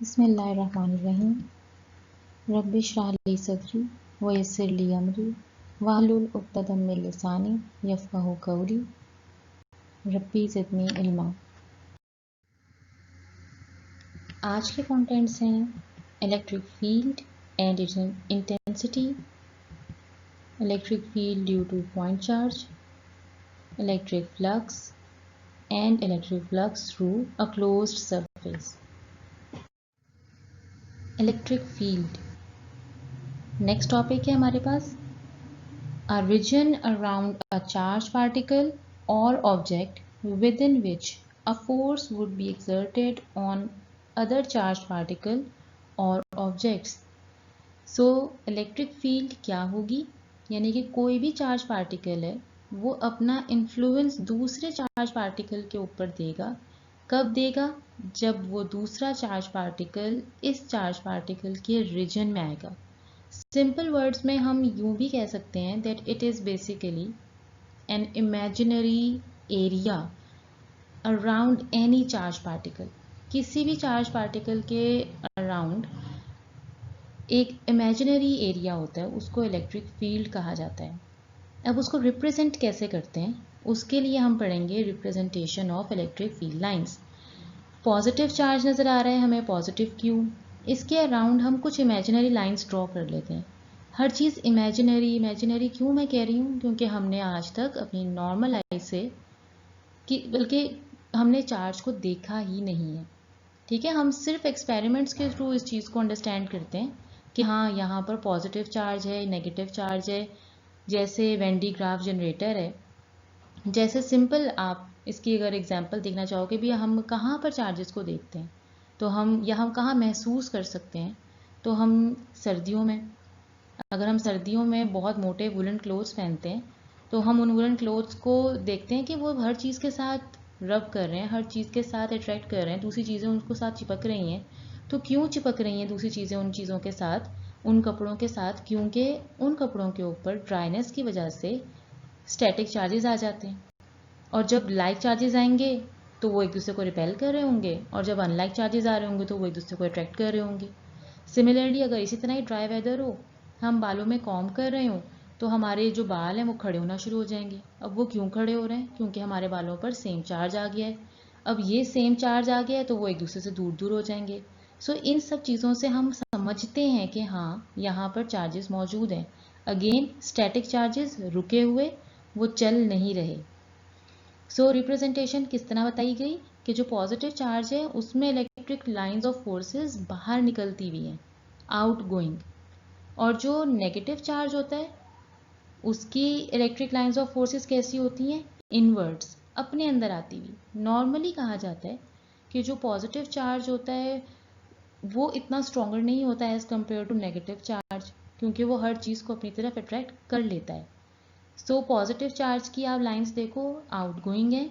बिस्मिल्लाहिर्रहमानिर्रहीम। रब्बिश्रह ली सदरी वयस्सिर ली अमरी वाहलुल उक़्दतम मिन लिसानी यफ़क़हू क़ौली। रब्बी ज़िदनी इल्मा। आज के कंटेंट्स हैं electric field and it's intensity, electric field due two point charge, electric flux and electric flux through a closed surface. Electric field next topic है हमारे पास। A region around a charged particle or object within which a force would be exerted on other charged particle or objects. So electric field क्या होगी, यानी कि कोई भी charge particle है वो अपना इन्फ्लुएंस दूसरे चार्ज पार्टिकल के ऊपर देगा। कब देगा? जब वो दूसरा चार्ज पार्टिकल इस चार्ज पार्टिकल के रीजन में आएगा। सिंपल वर्ड्स में हम यूं भी कह सकते हैं that it is basically an imaginary area around any charge particle. किसी भी चार्ज पार्टिकल के अराउंड एक इमेजिनरी एरिया होता है, उसको इलेक्ट्रिक फील्ड कहा जाता है। अब उसको रिप्रेजेंट कैसे करते हैं, उसके लिए हम पढ़ेंगे representation of electric field lines. Positive charge नज़र आ रहा है हमें, पॉजिटिव क्यू, इसके अराउंड हम कुछ इमेजिनरी लाइंस ड्रॉ कर लेते हैं। हर चीज़ इमेजिनरी क्यों मैं कह रही हूँ, क्योंकि हमने आज तक अपनी नॉर्मल आई से बल्कि हमने चार्ज को देखा ही नहीं है। ठीक है, हम सिर्फ एक्सपेरिमेंट्स के थ्रू इस चीज़ को अंडरस्टैंड करते हैं कि हाँ यहाँ पर पॉजिटिव चार्ज है, नेगेटिव चार्ज है। जैसे वेन डी ग्राफ जनरेटर है, जैसे सिंपल आप इसकी अगर एग्जांपल देखना चाहोगे भी, हम कहाँ पर चार्जेस को देखते हैं तो हम यहाँ कहाँ महसूस कर सकते हैं, तो हम सर्दियों में, अगर हम सर्दियों में बहुत मोटे वुलन क्लोथ्स पहनते हैं तो हम उन वुलन क्लोथ्स को देखते हैं कि वो हर चीज़ के साथ रब कर रहे हैं, हर चीज़ के साथ अट्रैक्ट कर रहे हैं, दूसरी चीज़ें उनको साथ चिपक रही हैं। तो क्यों चिपक रही हैं दूसरी चीज़ें उन चीज़ों के साथ, उन कपड़ों के साथ? क्योंकि उन कपड़ों के ऊपर ड्राइनेस की वजह से स्टैटिक चार्जेस आ जाते हैं, और जब लाइक चार्जेस आएंगे तो वो एक दूसरे को रिपेल कर रहे होंगे, और जब अनलाइक चार्जेस आ रहे होंगे तो वो एक दूसरे को अट्रैक्ट कर रहे होंगे। सिमिलरली अगर इसी तरह ही ड्राई वेदर हो, हम बालों में कॉम्ब कर रहे हो, तो हमारे जो बाल हैं वो खड़े होना शुरू हो जाएंगे। अब वो क्यों खड़े हो रहे हैं? क्योंकि हमारे बालों पर सेम चार्ज आ गया है। अब ये सेम चार्ज आ गया है तो वो एक दूसरे से दूर दूर हो जाएंगे। सो इन सब चीज़ों से हम समझते हैं कि हाँ यहाँ पर चार्जेस मौजूद हैं। अगेन स्टैटिक चार्जेस रुके हुए, वो चल नहीं रहे। सो रिप्रेजेंटेशन किस तरह बताई गई कि जो पॉजिटिव चार्ज है उसमें इलेक्ट्रिक लाइंस ऑफ फोर्सेस बाहर निकलती हुई हैं, आउट गोइंग, और जो नेगेटिव चार्ज होता है उसकी इलेक्ट्रिक लाइंस ऑफ फोर्सेस कैसी होती हैं, इनवर्ड्स, अपने अंदर आती हुई। नॉर्मली कहा जाता है कि जो पॉजिटिव चार्ज होता है वो इतना स्ट्रॉन्गर नहीं होता है as compare to negative charge, क्योंकि वो हर चीज़ को अपनी तरफ अट्रैक्ट कर लेता है। सो पॉजिटिव चार्ज की आप लाइंस देखो, आउट गोइंग है।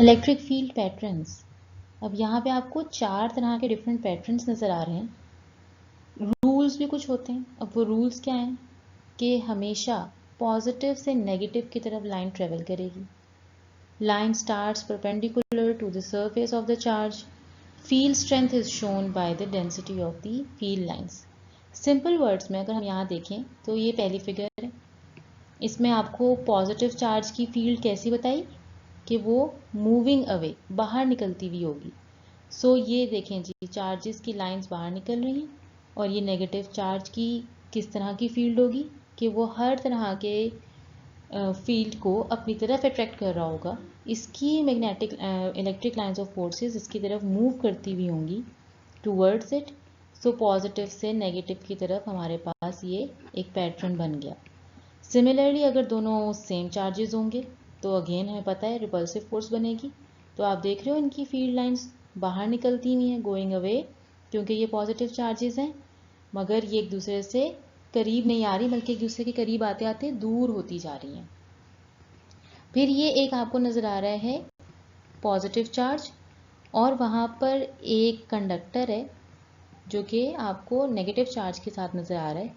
इलेक्ट्रिक फील्ड पैटर्न्स, अब यहाँ पे आपको 4 तरह के डिफरेंट पैटर्न्स नज़र आ रहे हैं। रूल्स भी कुछ होते हैं। अब वो रूल्स क्या हैं कि हमेशा पॉजिटिव से नेगेटिव की तरफ लाइन ट्रेवल करेगी। Line starts perpendicular to the surface of the charge. Field strength is shown by the density of the field lines. Simple words में अगर हम यहाँ देखें तो ये पहली फिगर है, इसमें आपको पॉजिटिव चार्ज की फील्ड कैसी बताई कि वो मूविंग अवे, बाहर निकलती हुई होगी। सो ये देखें जी, चार्जेस की लाइंस बाहर निकल रही हैं, और ये नेगेटिव चार्ज की किस तरह की फील्ड होगी कि वो हर तरह के फील्ड को अपनी तरफ अट्रैक्ट कर रहा होगा। इसकी magnetic electric lines of forces इसकी तरफ मूव करती हुई होंगी टूवर्ड्स इट। सो पॉजिटिव से नेगेटिव की तरफ हमारे पास ये एक पैटर्न बन गया। सिमिलरली अगर दोनों सेम चार्जेस होंगे तो अगेन हमें पता है रिपल्सिव फोर्स बनेगी। तो आप देख रहे हो इनकी फील्ड लाइंस बाहर निकलती हुई हैं, गोइंग अवे, क्योंकि ये पॉजिटिव चार्जेस हैं, मगर ये एक दूसरे से करीब नहीं आ रही, बल्कि एक दूसरे के करीब आते आते दूर होती जा रही हैं। फिर ये एक आपको नज़र आ रहा है पॉजिटिव चार्ज, और वहाँ पर एक कंडक्टर है जो कि आपको नेगेटिव चार्ज के साथ नज़र आ रहा है।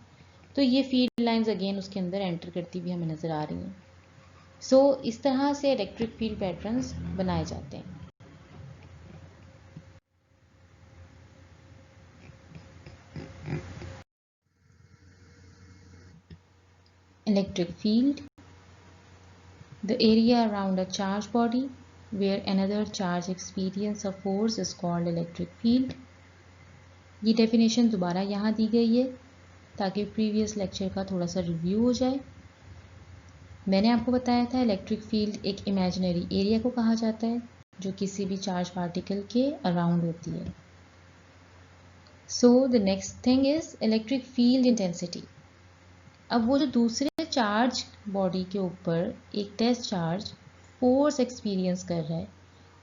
तो ये फील्ड लाइंस अगेन उसके अंदर एंटर करती हुई हमें नज़र आ रही हैं। सो इस तरह से इलेक्ट्रिक फील्ड पैटर्न्स बनाए जाते हैं। Electric field, the area around a charged body where another charge experience a force is called electric field। ये डेफिनेशन दोबारा यहाँ दी गई है ताकि प्रीवियस लेक्चर का थोड़ा सा रिव्यू हो जाए। मैंने आपको बताया था इलेक्ट्रिक फील्ड एक इमेजिनरी एरिया को कहा जाता है जो किसी भी चार्ज पार्टिकल के अराउंड होती है। So the next thing is electric field intensity. अब वो जो दूसरे चार्ज बॉडी के ऊपर एक टेस्ट चार्ज फोर्स एक्सपीरियंस कर रहा है,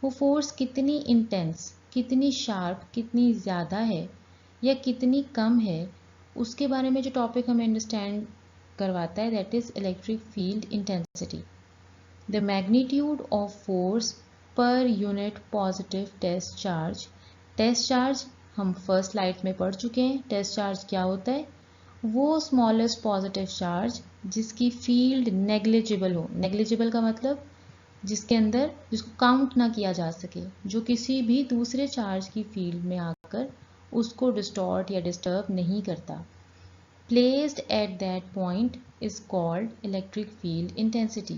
वो फोर्स कितनी इंटेंस, कितनी शार्प, कितनी ज़्यादा है या कितनी कम है, उसके बारे में जो टॉपिक हमें अंडरस्टैंड करवाता है that is electric field intensity. The magnitude of force per unit positive test charge. Test charge हम फर्स्ट स्लाइड में पढ़ चुके हैं। टेस्ट चार्ज क्या होता है? वो स्मॉलेस्ट पॉजिटिव चार्ज जिसकी फील्ड नेग्लिजिबल हो। नेग्लिजिबल का मतलब जिसके अंदर जिसको काउंट ना किया जा सके, जो किसी भी दूसरे चार्ज की फील्ड में आकर उसको डिस्टॉर्ट या डिस्टर्ब नहीं करता। Placed at that point is called electric field intensity।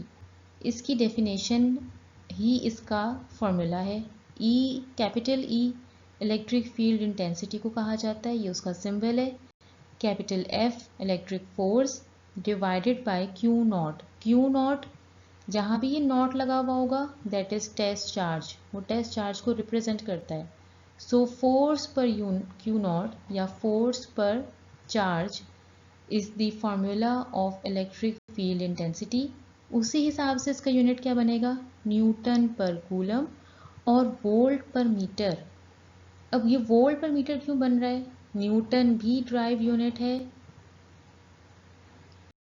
इसकी डेफिनेशन ही इसका फॉर्मूला है। E, capital E electric field intensity को कहा जाता है, ये उसका सिंबल है। Capital F electric force divided by Q not. Q not जहाँ भी ये नॉट लगा हुआ होगा दैट इज टेस्ट चार्ज, वो टेस्ट चार्ज को रिप्रेजेंट करता है। सो फोर्स पर Q नॉट या फोर्स पर charge is the formula of electric field intensity। उसी हिसाब से इसका यूनिट क्या बनेगा? न्यूटन पर कूलम और वोल्ट पर मीटर। अब ये वोल्ट पर मीटर क्यों बन रहा है? न्यूटन भी ड्राइव यूनिट है,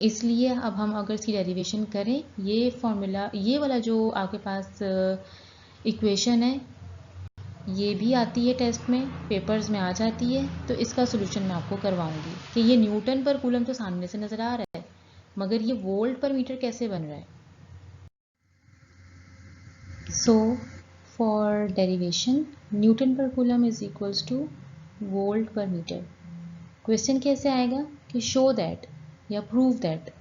इसलिए अब हम अगर इसकी डेरिवेशन करें, ये फॉर्मूला, ये वाला जो आपके पास इक्वेशन है, ये भी आती है टेस्ट में, पेपर्स में आ जाती है, तो इसका सोल्यूशन मैं आपको करवाऊंगी कि ये न्यूटन पर कूलम तो सामने से नज़र आ रहा है मगर ये वोल्ट पर मीटर कैसे बन रहा है। So for derivation Newton per coulomb is equals two volt पर मीटर। क्वेश्चन कैसे आएगा कि शो दैट या प्रूव दैट।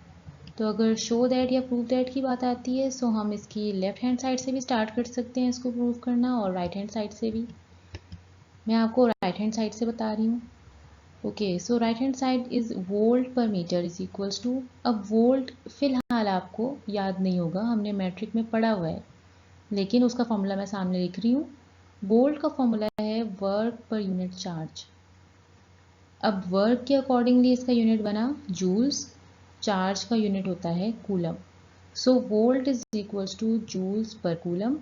तो अगर शो दैट या प्रूव दैट की बात आती है सो हम इसकी लेफ्ट हैंड साइड से भी स्टार्ट कर सकते हैं इसको प्रूव करना और राइट हैंड साइड से भी। मैं आपको राइट हैंड साइड से बता रही हूँ। Okay, so right hand side is volt पर मीटर इज इक्वल्स टू, अब वोल्ट फिलहाल आपको याद नहीं होगा, हमने मैट्रिक में पढ़ा हुआ है, लेकिन उसका फॉर्मूला मैं सामने लिख रही हूँ। वोल्ट का फॉर्मूला है वर्क पर यूनिट चार्ज। अब वर्क के अकॉर्डिंगली इसका यूनिट बना जूल्स, चार्ज का यूनिट होता है coulomb. So volt is equals to joules per coulomb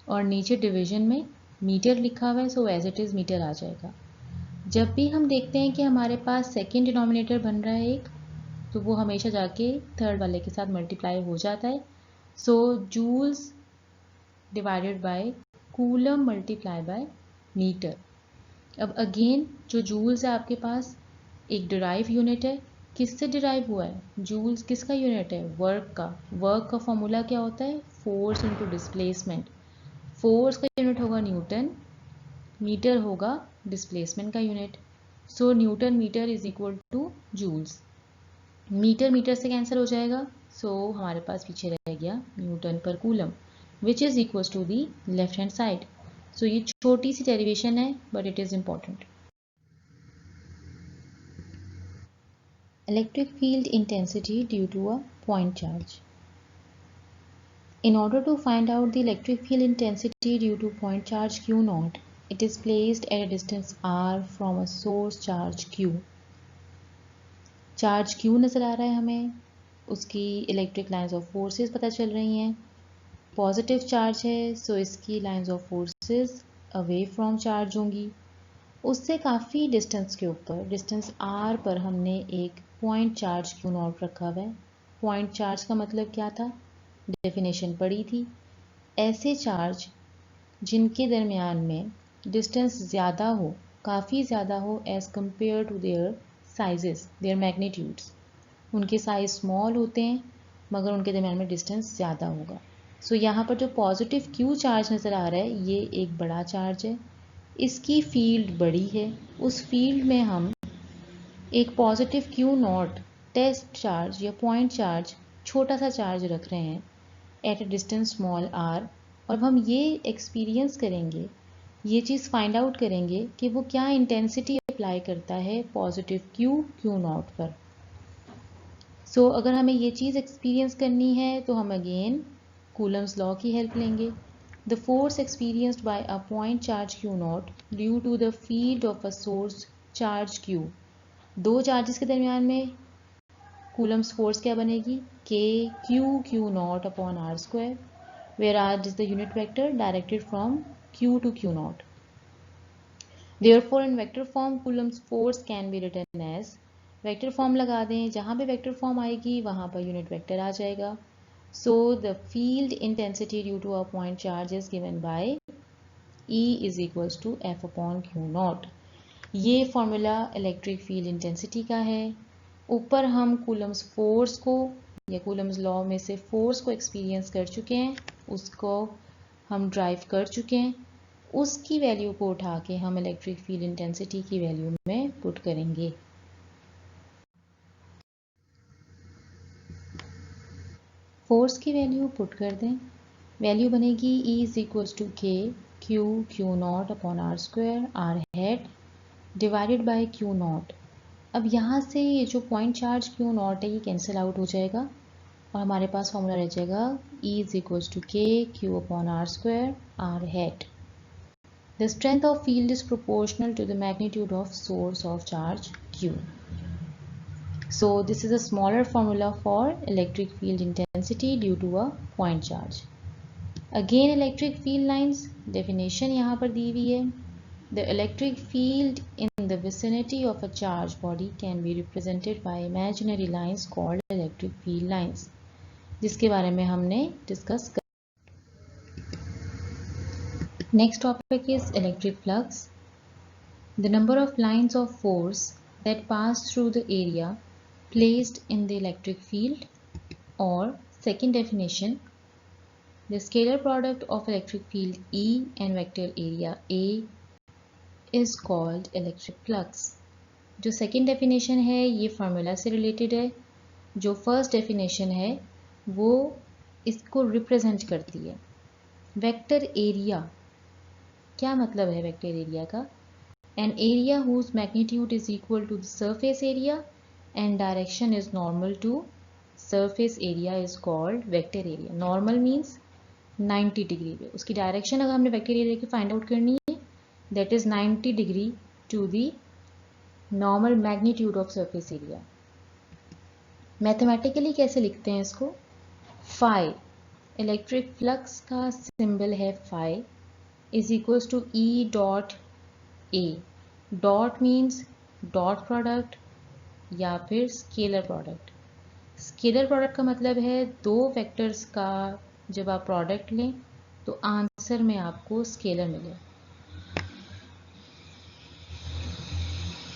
और नीचे डिवीजन में मीटर लिखा हुआ है, so as it is metre आ जाएगा। जब भी हम देखते हैं कि हमारे पास सेकेंड डिनोमिनेटर बन रहा है एक, तो वो हमेशा जाके थर्ड वाले के साथ मल्टीप्लाई हो जाता है। So joules divided by coulomb multiply by metre. अब अगेन जो जूल्स है आपके पास एक डिराइव यूनिट है, किससे डिराइव हुआ है? जूल्स किसका यूनिट है? वर्क का। वर्क का फॉर्मूला क्या होता है? Force into displacement. फोर्स का यूनिट होगा न्यूटन, मीटर होगा डिस्प्लेसमेंट का unit. So newton metre is equal to joules. Metre metre से कैंसिल हो जाएगा, सो हमारे पास पीछे रह गया newton per coulomb which is equal to the left hand side. So ये छोटी सी डेरिवेशन है but it is important. Electric field intensity due to a point charge. In order to find out the electric field intensity due to point charge Q naught, it is placed at a distance r from a source charge Q. Charge Q नज़र आ रहा है हमें, उसकी electric lines of forces पता चल रही हैं। Positive charge है सो इसकी lines of forces away from charge होंगी। उससे काफ़ी डिस्टेंस के ऊपर, डिस्टेंस r पर हमने एक पॉइंट चार्ज Q नॉट रखा हुआ है। पॉइंट चार्ज का मतलब क्या था? डेफिनेशन पढ़ी थी, ऐसे चार्ज जिनके दरमियान में डिस्टेंस ज़्यादा हो, काफ़ी ज़्यादा हो as compare to their sizes, their magnitudes. उनके साइज स्मॉल होते हैं मगर उनके दरमियान में डिस्टेंस ज़्यादा होगा। सो यहाँ पर जो पॉजिटिव क्यू चार्ज नज़र आ रहा है ये एक बड़ा चार्ज है, इसकी फील्ड बड़ी है, उस फील्ड में हम एक positive q naught test charge या पॉइंट चार्ज छोटा सा चार्ज रख रहे हैं at a distance small r. और हम ये एक्सपीरियंस करेंगे, ये चीज़ फाइंड आउट करेंगे कि वो क्या इंटेंसिटी अप्लाई करता है पॉजिटिव क्यू नॉट पर। सो अगर हमें ये चीज़ एक्सपीरियंस करनी है तो हम अगेन कूलम्स लॉ की हेल्प लेंगे। The force experienced by a point charge q naught due to the field of a source charge q. दो चार्जेस के दरमियान में कूलम्स फोर्स क्या बनेगी, k q naught upon r square, where r is the unit vector directed from q to q naught. Therefore, in vector form, Coulomb's force can be written as, vector form लगा दें, जहाँ भी vector form आएगी वहाँ per unit vector आ जाएगा। So the field intensity due to a point charge is given by E is equals to F upon q naught. ये formula electric field intensity का है। ऊपर हम कूलम्स फोर्स को या कूलम्स लॉ में से फोर्स को एक्सपीरियंस कर चुके हैं, उसको हम ड्राइव कर चुके हैं, उसकी वैल्यू को उठा के हम इलेक्ट्रिक फील्ड इंटेंसिटी की वैल्यू में पुट करेंगे। फोर्स की वैल्यू पुट कर दें, वैल्यू बनेगी E is equals to k q naught upon r square r hat divided by q naught. अब यहाँ से ये जो पॉइंट चार्ज क्यू नॉट है ये कैंसिल आउट हो जाएगा और हमारे पास फॉर्मूला रह जाएगा E is equals to k q upon r square r hat. The strength of field is proportional to the magnitude of source of charge Q. So this is a smaller formula for electric field intensity due to a point charge. Again electric field lines definition यहाँ पर दी हुई है. The electric field in the vicinity of a charge body can be represented by imaginary lines called electric field lines, जिसके बारे में हमने discuss कर। Next topic is electric flux. The number of lines of force that pass through the area placed in the electric field, or second definition, the scalar product of electric field E and vector area A is called electric flux. जो second definition है ये formula से related है, जो first definition है वो इसको represent करती है। Vector area क्या मतलब है vector area का? An area whose magnitude is equal to the surface area and direction is normal to surface area is called vector area. Normal means 90 degree पे, उसकी डायरेक्शन अगर हमने वेक्टर एरिया की find out करनी है that is 90 degree to the normal magnitude of surface area. Mathematically कैसे लिखते हैं इसको? फाई, इलेक्ट्रिक फ्लक्स का सिंबल है phi, is equals to E dot A. Dot means dot product या फिर स्केलर प्रोडक्ट। स्केलर प्रोडक्ट का मतलब है दो वेक्टर्स का जब आप प्रोडक्ट लें तो आंसर में आपको स्केलर मिले।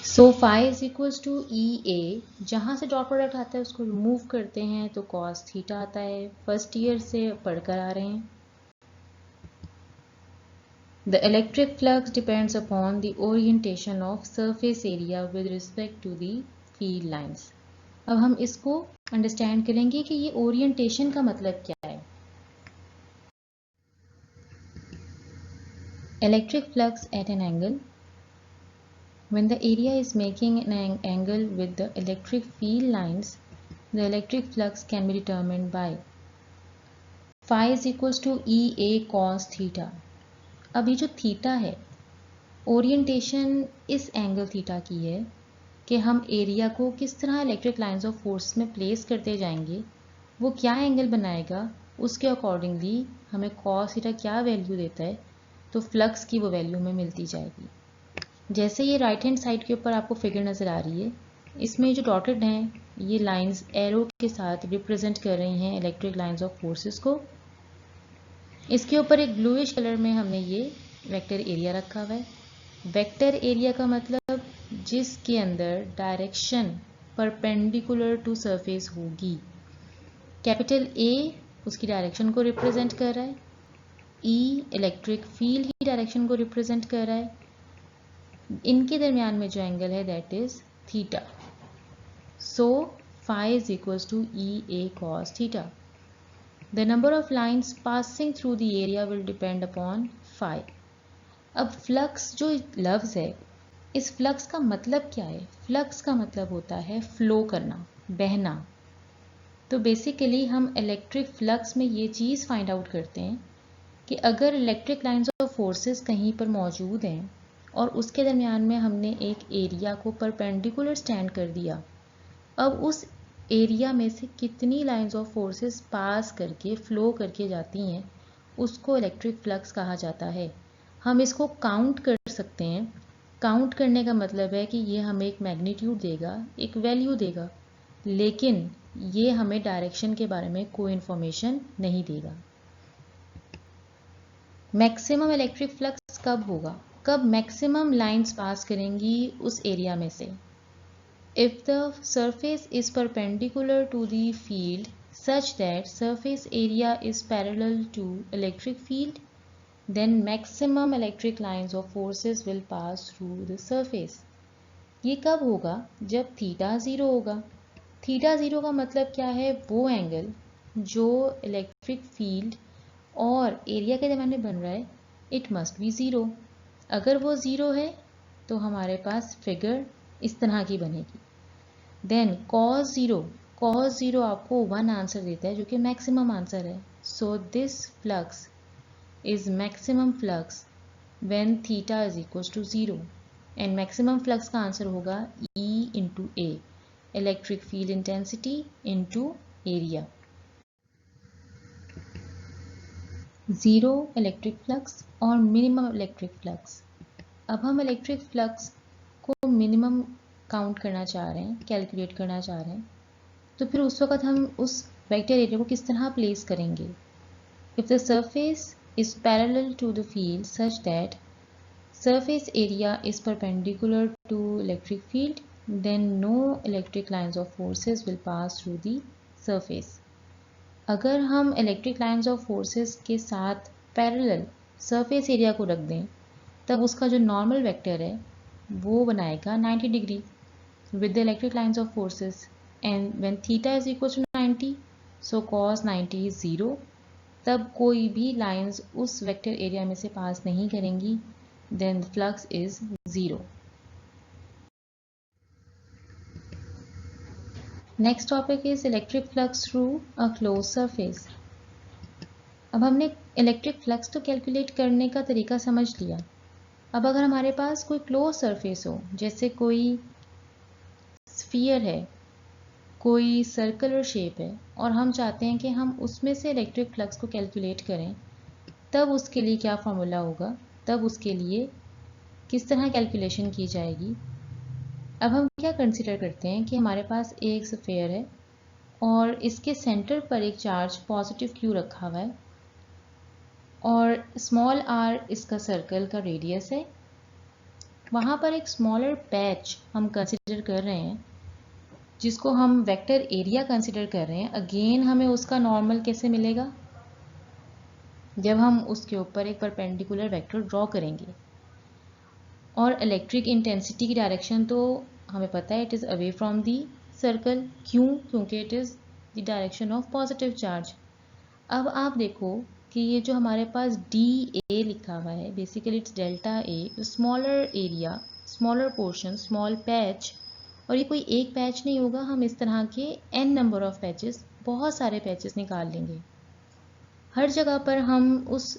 So phi is equals to E A, जहाँ से डॉट प्रोडक्ट आता है उसको रिमूव करते हैं तो कॉस थीटा आता है। फर्स्ट ईयर से पढ़कर आ रहे हैं। The electric flux depends upon the orientation of surface area with respect to the field lines. अब हम इसको अंडरस्टैंड करेंगे कि ये ओरिएंटेशन का मतलब क्या है। Electric flux at an angle. When the area is making an angle with the electric field lines, the electric flux can be determined by phi is equals to EA cos theta. अब ये जो theta है orientation इस angle theta की है कि हम area को किस तरह इलेक्ट्रिक लाइंस ऑफ फोर्स में प्लेस करते जाएंगे, वो क्या एंगल बनाएगा उसके अकॉर्डिंगली हमें कॉस थीटा क्या वैल्यू देता है तो फ्लक्स की वो वैल्यू हमें मिलती जाएगी। जैसे ये राइट हैंड साइड के ऊपर आपको फिगर नज़र आ रही है, इसमें जो डॉटेड हैं ये लाइंस एरो के साथ रिप्रेजेंट कर रही हैं इलेक्ट्रिक लाइंस ऑफ फोर्सेस को। इसके ऊपर एक ब्लूइश कलर में हमने ये वेक्टर एरिया रखा हुआ है। वेक्टर एरिया का मतलब जिसके अंदर डायरेक्शन परपेंडिकुलर टू सरफेस होगी। कैपिटल ए उसकी डायरेक्शन को रिप्रेजेंट कर रहा है, ई इलेक्ट्रिक फील्ड की डायरेक्शन को रिप्रेजेंट कर रहा है, इनके दरमियान में जो एंगल है that is theta. So phi is equals to EA cos theta. The number of lines passing through the area will depend upon phi. अब फ्लक्स जो लफ्ज़ है, इस फ्लक्स का मतलब क्या है? फ्लक्स का मतलब होता है फ्लो करना, बहना. तो बेसिकली हम इलेक्ट्रिक फ्लक्स में ये चीज़ फाइंड आउट करते हैं कि अगर इलेक्ट्रिक लाइंस ऑफ फोर्सेस कहीं पर मौजूद हैं और उसके दरमियान में हमने एक एरिया को परपेंडिकुलर स्टैंड कर दिया, अब उस एरिया में से कितनी लाइंस ऑफ फोर्सेस पास करके फ्लो करके जाती हैं उसको इलेक्ट्रिक फ्लक्स कहा जाता है. हम इसको काउंट कर सकते हैं. काउंट करने का मतलब है कि ये हमें एक मैग्नीट्यूड देगा, एक वैल्यू देगा, लेकिन ये हमें डायरेक्शन के बारे में कोई इन्फॉर्मेशन नहीं देगा. मैक्सिमम इलेक्ट्रिक फ्लक्स कब होगा? कब मैक्सिमम लाइंस पास करेंगी उस एरिया में से? If the surface is perpendicular to the field such that surface area is parallel to electric field, then maximum electric lines of forces will pass through the surface. ये कब होगा? जब theta zero होगा. Theta zero का मतलब क्या है? वो एंगल जो इलेक्ट्रिक फील्ड और एरिया के दरमियान में बन रहा है, इट मस्ट बी ज़ीरो. अगर वो ज़ीरो है तो हमारे पास फिगर इस तरह की बनेगी. देन कॉस ज़ीरो आपको 1 आंसर देता है जो कि मैक्सिमम आंसर है. So this flux is maximum flux when theta is equals to 0 and maximum flux का आंसर होगा E into A, electric field intensity into area. Zero electric flux और minimum electric flux. अब हम electric flux को minimum count करना चाह रहे हैं, कैलकुलेट करना चाह रहे हैं, तो फिर उस वक्त हम उस वेक्टर एरिया को किस तरह प्लेस करेंगे? If the surface is parallel to the field such that surface area is perpendicular to electric field, then no electric lines of forces will pass through the surface. अगर हम electric lines of forces के साथ parallel surface area को रख दें, तब उसका जो नॉर्मल वेक्टर है वो बनाएगा 90 degree with the electric lines of forces, and when theta is equal to 90, so cos 90 is 0. तब कोई भी लाइंस उस वेक्टर एरिया में से पास नहीं करेंगी. then the flux is 0. Next topic is electric flux through a closed surface. अब हमने इलेक्ट्रिक फ्लक्स तो कैलकुलेट करने का तरीका समझ लिया. अब अगर हमारे पास कोई क्लोज सरफेस हो, जैसे कोई स्फीयर है, कोई सर्कुलर शेप है, और हम चाहते हैं कि हम उसमें से इलेक्ट्रिक फ्लक्स को कैलकुलेट करें, तब उसके लिए क्या फार्मूला होगा? तब उसके लिए किस तरह कैलकुलेशन की जाएगी? अब हम क्या कंसिडर करते हैं कि हमारे पास एक स्फीयर है और इसके सेंटर पर एक चार्ज पॉजिटिव क्यू रखा हुआ है और स्मॉल r इसका सर्कल का रेडियस है. वहाँ पर एक स्मॉलर पैच हम कंसिडर कर रहे हैं जिसको हम वेक्टर एरिया कंसिडर कर रहे हैं. अगेन हमें उसका नॉर्मल कैसे मिलेगा? जब हम उसके ऊपर एक परपेंडिकुलर वेक्टर ड्रॉ करेंगे. और इलेक्ट्रिक इंटेंसिटी की डायरेक्शन तो हमें पता है, it is away from the circle. क्यों? क्योंकि it is the direction of positive charge. अब आप देखो कि ये जो हमारे पास DA लिखा हुआ है, basically it's delta A, smaller area, smaller portion, small patch. और ये कोई एक पैच नहीं होगा, हम इस तरह के n नंबर ऑफ पैचेस, बहुत सारे पैचेस निकाल लेंगे. हर जगह पर हम उस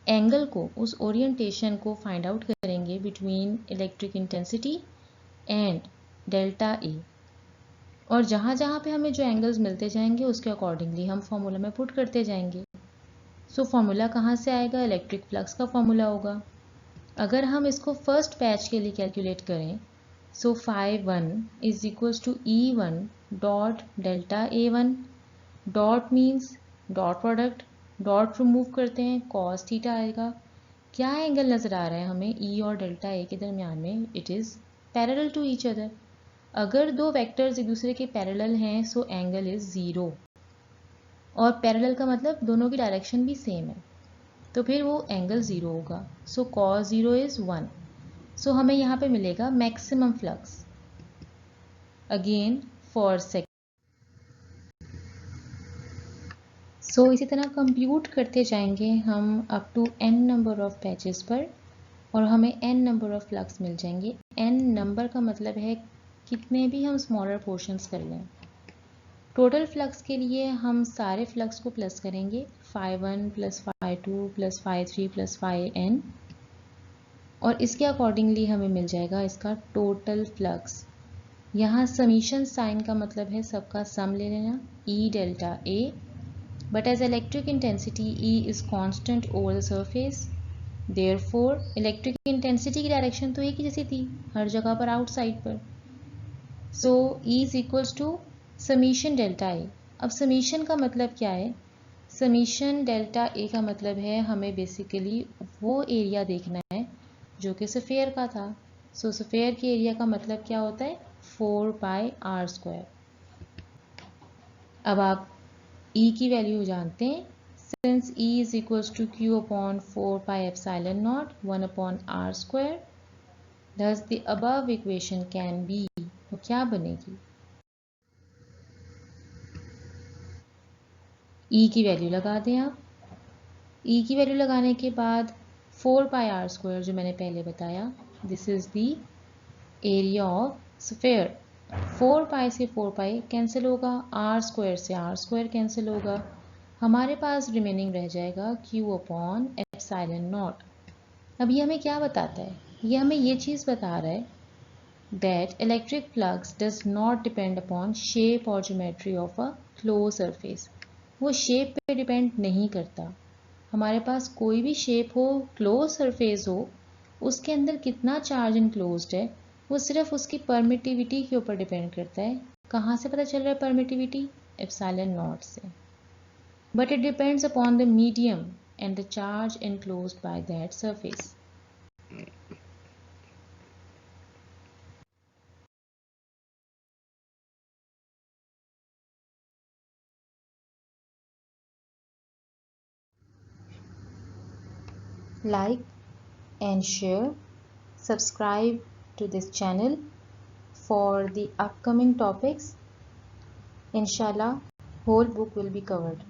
एंगल को, उस ओरिएंटेशन को फाइंड आउट करेंगे between electric intensity and delta A. और जहाँ जहाँ पे हमें जो एंगल्स मिलते जाएंगे उसके अकॉर्डिंगली हम फॉर्मूला में पुट करते जाएंगे. सो फॉर्मूला कहाँ से आएगा? इलेक्ट्रिक फ्लक्स का फॉर्मूला होगा. अगर हम इसको फर्स्ट पैच के लिए कैलकुलेट करें, so phi1 is equals to E1 dot delta A1. Dot means dot product, dot remove करते हैं, कॉस थीटा आएगा. क्या एंगल नज़र आ रहा है हमें E और डेल्टा ए के दरमियान में? It is parallel to each other. अगर दो वेक्टर्स एक दूसरे के पैरेलल हैं, सो एंगल इज़ 0. और पैरेलल का मतलब दोनों की डायरेक्शन भी सेम है, तो फिर वो एंगल 0 होगा। सो cos 0 इज़ 1। सो हमें यहाँ पे मिलेगा maximum flux again for second. So इसी तरह कंप्यूट करते जाएंगे हम up to n number of patches पर, और हमें n नंबर ऑफ फ्लक्स मिल जाएंगे। n नंबर का मतलब है कितने भी हम स्मॉलर पोर्शंस कर लें। टोटल फ्लक्स के लिए हम सारे फ्लक्स को प्लस करेंगे, φ1 प्लस φ2 प्लस φ3 प्लस φn, और इसके अकॉर्डिंगली हमें मिल जाएगा इसका टोटल फ्लक्स। यहाँ समीशन साइन का मतलब है सबका सम ले लेना, E delta A, but as electric intensity E is constant over the surface, therefore electric intensity की डायरेक्शन तो एक ही जैसी थी हर जगह पर आउटसाइड पर। So E is equals to summation delta A। अब समीशन का मतलब क्या है? समीशन डेल्टा A का मतलब है हमें बेसिकली वो एरिया देखना है जो कि स्फीयर का था। सो स्फीयर के एरिया का मतलब क्या होता है? 4πr²। अब आप E की वैल्यू जानते हैं, since E is equals to Q upon 4πε0 1/r², thus the above equation can be, वो क्या बनेगी? E की वैल्यू लगा दें आप। E की वैल्यू लगाने के बाद 4πr² जो मैंने पहले बताया, this is the area of sphere. 4π से 4π कैंसिल होगा, r² से r² कैंसिल होगा, हमारे पास रिमेनिंग रह जाएगा Q अपॉन ε0। अब ये हमें क्या बताता है? ये हमें ये चीज़ बता रहा है that electric flux does not depend upon shape or geometry of a closed surface। वो शेप पे डिपेंड नहीं करता। हमारे पास कोई भी शेप हो, क्लोज सरफेस हो, उसके अंदर कितना चार्ज इनक्लोज्ड है वो सिर्फ उसकी परमिटिविटी के ऊपर डिपेंड करता है। कहाँ से पता चल रहा है परमिटिविटी? ε0 से। But it depends upon the medium and the charge enclosed by that surface। Like and share, subscribe to this channel for the upcoming topics. Inshallah, whole book will be covered.